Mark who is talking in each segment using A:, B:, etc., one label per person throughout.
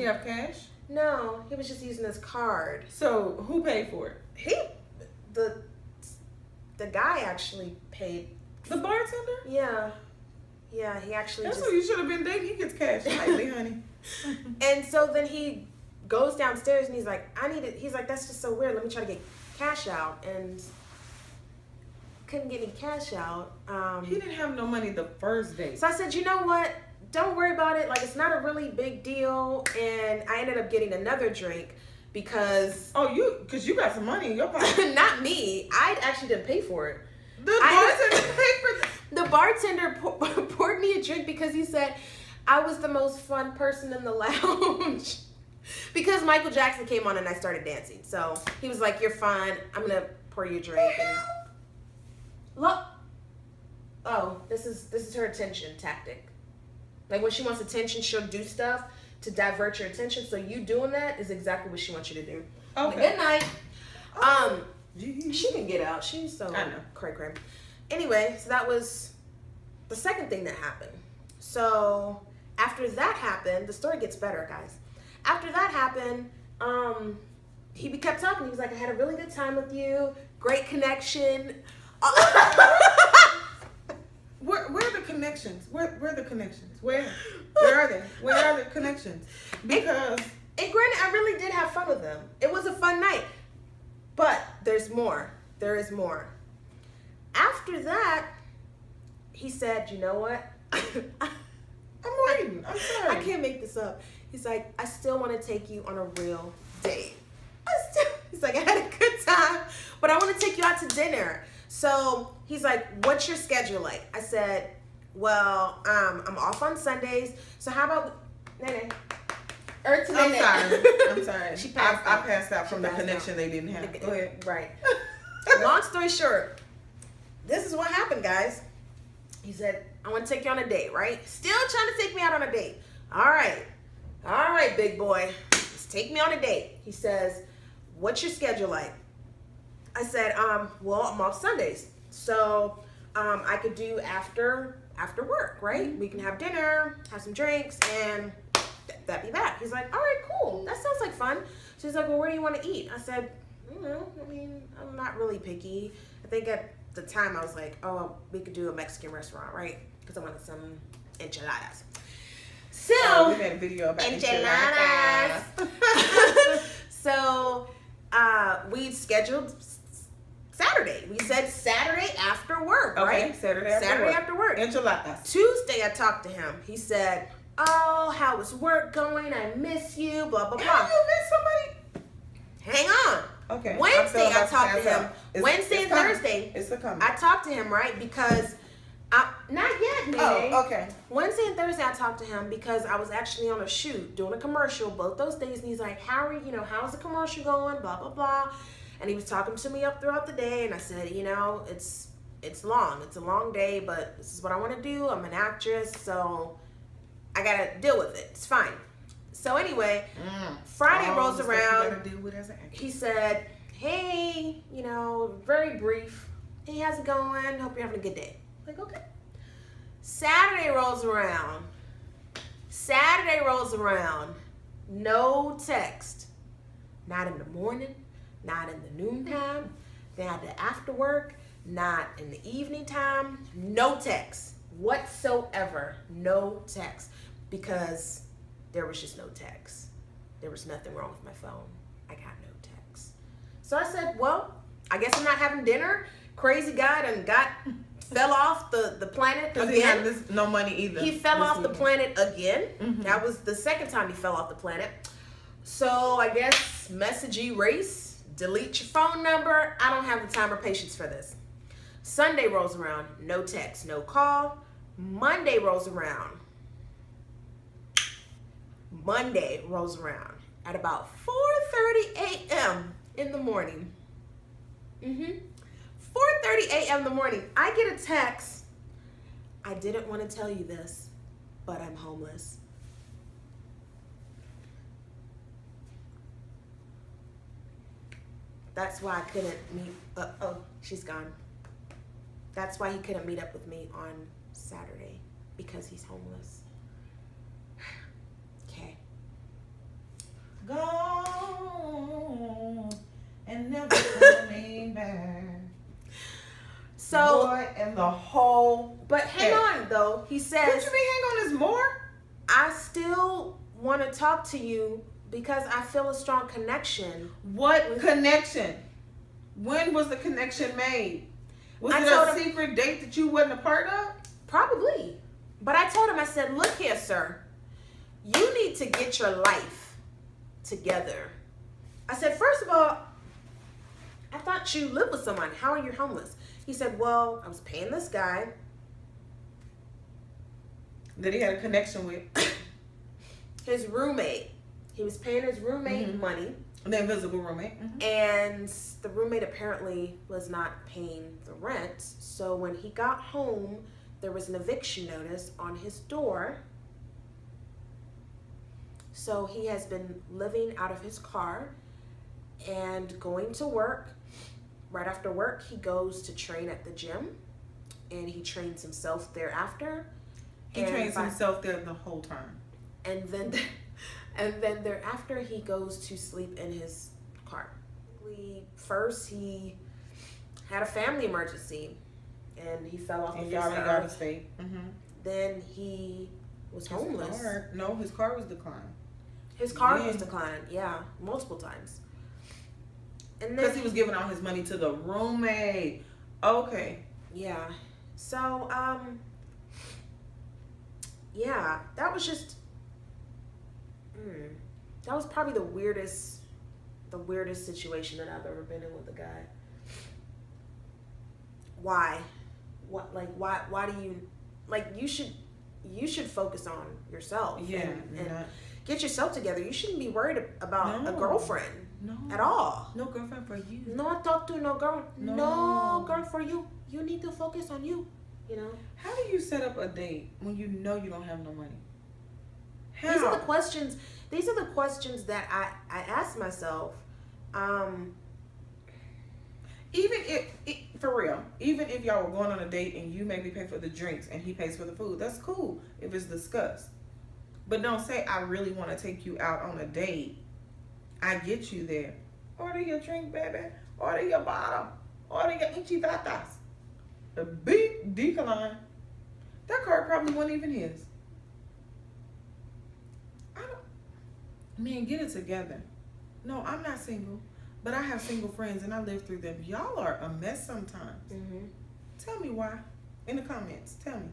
A: have cash?
B: No, he was just using his card.
A: So who paid for it?
B: The guy actually paid.
A: The bartender?
B: Yeah. Yeah, he actually
A: That's
B: just...
A: who you should have been dating. He gets cash nightly, honey.
B: And so then he goes downstairs and he's like, he's like, that's just so weird. Let me try to get cash out. And couldn't get any cash out.
A: He didn't have no money the first day.
B: So I said, you know what? Don't worry about it. Like, it's not a really big deal. And I ended up getting another drink because...
A: Because you got some money in your pocket.
B: Not me. I actually didn't pay for it.
A: The bartender paid for it.
B: The bartender poured me a drink because he said I was the most fun person in the lounge. Because Michael Jackson came on and I started dancing. So he was like, you're fine. I'm going to pour you a drink. And look. Oh, this is her attention tactic. Like when she wants attention, she'll do stuff to divert your attention. So you doing that is exactly what she wants you to do.
A: Okay.
B: Good night. She can get out. She's so cray. Anyway, so that was the second thing that happened. So after that happened, the story gets better, guys. After that happened, he kept talking. He was like, I had a really good time with you. Great connection.
A: Where are the connections? Where are the connections? Where are they? Where are the connections? Because...
B: And granted, I really did have fun with him. It was a fun night. But there's more. There is more. After that, he said, you know what?
A: I'm waiting. I'm sorry.
B: I can't make this up. He's like, I still want to take you on a real date. He's like, I had a good time, but I want to take you out to dinner. So he's like, what's your schedule like? I said, well, I'm off on Sundays. So how about Nene?
A: I'm sorry.
B: She passed out.
A: I passed out from the connection they didn't have. Go ahead.
B: Right. Long story short, this is what happened, guys. He said, I want to take you on a date, right? Still trying to take me out on a date. All right, big boy. Just take me on a date. He says, what's your schedule like? I said, well, I'm off Sundays. So I could do after work, right?
A: Mm-hmm.
B: We can have dinner, have some drinks, and that'd be that. He's like, all right, cool. That sounds like fun. So he's like, well, where do you want to eat? I said, I'm not really picky. I think at the time I was like, oh, we could do a Mexican restaurant, right? Because I wanted some enchiladas. So
A: we made a video about
B: enchiladas. So we scheduled Saturday. We said Saturday after work, right?
A: Okay, Saturday after work. Enchiladas.
B: Tuesday I talked to him. He said, oh, how is work going? I miss you, blah, blah, blah.
A: How you miss somebody?
B: Hang on.
A: Okay.
B: Wednesday I talked to him. Wednesday and
A: coming.
B: Thursday.
A: It's coming.
B: I talked to him, right? Because not yet, Nene.
A: Oh, okay.
B: Wednesday and Thursday I talked to him because I was actually on a shoot doing a commercial both those days, and he's like, how's the commercial going? Blah blah blah. And he was talking to me up throughout the day, and I said, it's long. It's a long day, but this is what I want to do. I'm an actress, so I gotta deal with it. It's fine. So anyway, Friday rolls around. He said, hey, very brief. Hey, how's it going? Hope you're having a good day. Like, okay. Saturday rolls around. No text. Not in the morning, not in the noontime, not after work, not in the evening time. No text whatsoever. No text. Because there was just no text. There was nothing wrong with my phone. I got no text. So I said, well, I guess I'm not having dinner. Crazy guy done fell off the planet again.
A: He had no money either.
B: He fell off the planet again. Mm-hmm. That was the second time he fell off the planet. So I guess message erase, delete your phone number. I don't have the time or patience for this. Sunday rolls around, no text, no call. Monday rolls around at about 4:30 a.m. in the morning. 4:30 a.m. in the morning. I get a text. I didn't want to tell you this, but I'm homeless. That's why I couldn't meet. She's gone. That's why he couldn't meet up with me on Saturday, because he's homeless. Okay.
A: the whole.
B: But hang on, though. He
A: What
B: says,
A: you mean hang on is more?
B: I still want to talk to you because I feel a strong connection.
A: What connection? When was the connection made? Was
B: I
A: it
B: told
A: a
B: him-
A: secret date that you wasn't a part of?
B: Probably. But I told him, I said, look here, sir. You need to get your life together. I said, first of all, I thought you lived with someone. How are you homeless? He said, well, I was paying this guy.
A: That he had a connection with.
B: His roommate. He was paying his roommate money.
A: The invisible roommate.
B: And the roommate apparently was not paying the rent. So when he got home, there was an eviction notice on his door. So he has been living out of his car and going to work. Right after work, he goes to train at the gym, and he trains himself thereafter.
A: He trains himself there the whole time.
B: And then thereafter, he goes to sleep in his car. First, he had a family emergency, and he fell off the face of the
A: out of
B: earth.
A: state.
B: Then he was homeless.
A: His car was declined.
B: His car was declined, yeah, multiple times. And
A: Because
B: then
A: he was giving out his money to the roommate. Okay.
B: yeah. So, yeah, that was just, that was probably the weirdest situation that I've ever been in with a guy. Why? Why do you, you should focus on yourself.
A: Yeah.
B: And get yourself together. You shouldn't be worried about a girlfriend.
A: No.
B: At all.
A: No girlfriend for you.
B: No talk to no girl.
A: No.
B: No girl for you. You need to focus on you. You know?
A: How do you set up a date when you know you don't have no money? How?
B: These are the questions that I ask myself.
A: Even if, for real, even if y'all were going on a date and you maybe pay for the drinks and he pays for the food, that's cool if it's discussed. But don't say, I really want to take you out on a date. I get you there. Order your drink, baby. Order your bottle. Order your enchiladas. The big decline. That card probably wasn't even his. Man, get it together. No, I'm not single. But I have single friends and I live through them. Y'all are a mess sometimes. Tell me why. In the comments. Tell me.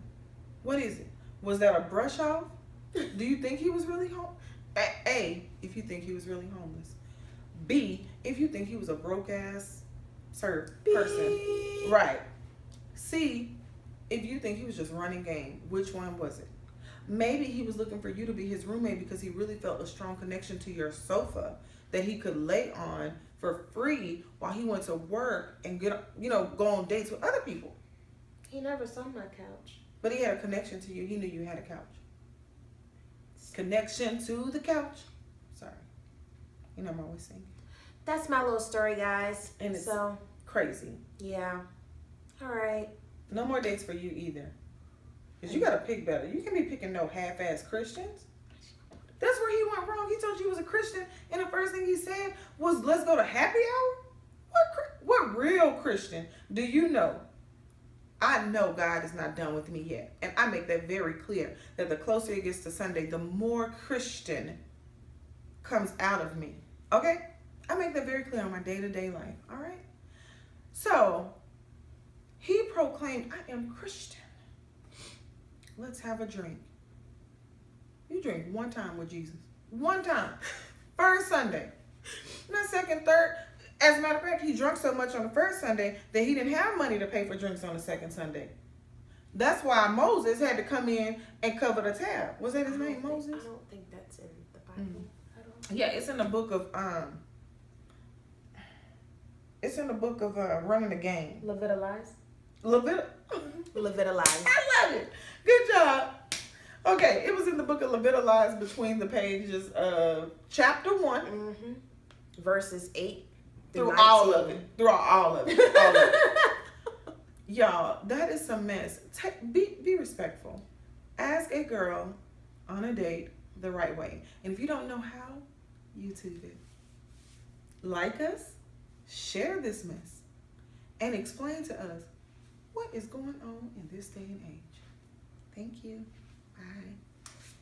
A: What is it? Was that a brush off? Do you think he was really home? A, if you think he was really homeless. B, if you think he was a broke ass person. Right. C, if you think he was just running game. Which one was it? Maybe he was looking for you to be his roommate because he really felt a strong connection to your sofa that he could lay on for free while he went to work and go on dates with other people.
B: He never saw my couch.
A: But he had a connection to you. He knew you had a couch. Connection to the couch. Sorry. You know I'm always singing.
B: That's my little story, guys.
A: And it's
B: so
A: crazy.
B: yeah. All right.
A: No more dates for you either. Because you got to pick better. You can be picking no half-ass Christians. That's where he went wrong. He told you he was a Christian, and the first thing he said was, let's go to happy hour? What real Christian do you know? I know God is not done with me yet. And I make that very clear, that the closer it gets to Sunday, the more Christian comes out of me. Okay? I make that very clear on my day-to-day life. All right? So, he proclaimed, I am Christian. Let's have a drink. You drink one time with Jesus. One time. First Sunday. Not second, third. As a matter of fact, he drank so much on the first Sunday that he didn't have money to pay for drinks on the second Sunday. That's why Moses had to come in and cover the tab. Was that his name, Moses?
B: I don't think that's in the Bible at all.
A: Yeah, it's in the book of running the game.
B: Levitalize.
A: Levitalize. I love it. Good job. Okay, it was in the book of Levitalize between the pages of chapter 1.
B: Verses 8
A: through all of it. Throughout all of it. Y'all, that is some mess. Be respectful. Ask a girl on a date the right way. And if you don't know how, YouTube it. Like us, share this mess, and explain to us What is going on in this day and age? Thank you. Bye.